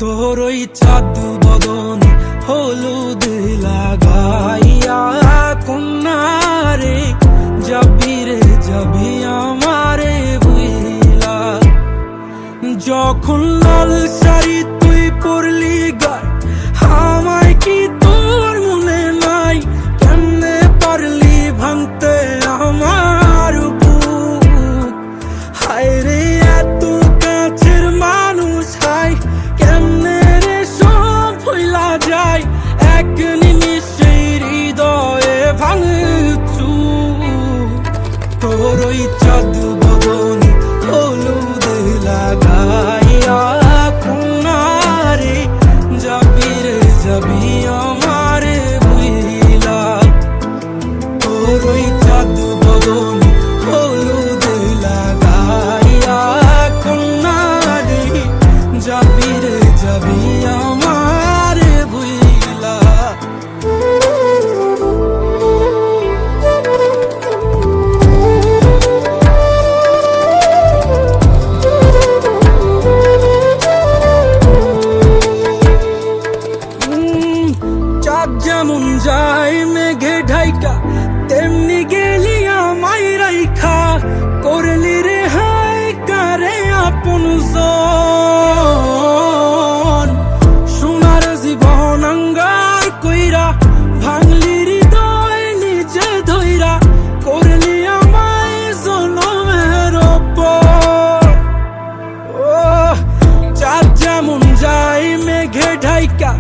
তোর ওই চাঁদ বদন হলুদ লাগাইয়া কন্যারে যাবি রে যাবি আমারে বুইলা। যখন লাল শাড়ি তুই পরলি গায় আমায় কি তোর মনে নাই? কেমনে পারলি ভাঙতে আমার বুক? হায় রে এত কাছের মানুষ, হায় কেমনে রে সব ভুলা যায় এক নিমিষে হৃদয়ে ভাঙচু। তোর ওই চাঁদ বদন হলুদ লাগাইয়া কোনারে যাবি রে যাবি আমারে বুইলা। তোর ওই চাঁদ বদন হলুদ লাগাইয়া কোনারে যাবি রে যাবি আমারে বুইলা। চাঁদ যেমন যায় মেঘে ঢাইকা তেমনি গেলি আমায় রাইখা, করলি রে হায় কারে আপন জন। সোনার জীবন আঙ্গার কইরা ভাঙলি হৃদয় নিজে ধইরা, করলি আমায় জনমের ওপর। ও চাঁদ যেমন যায় মেঘে ঢাইকা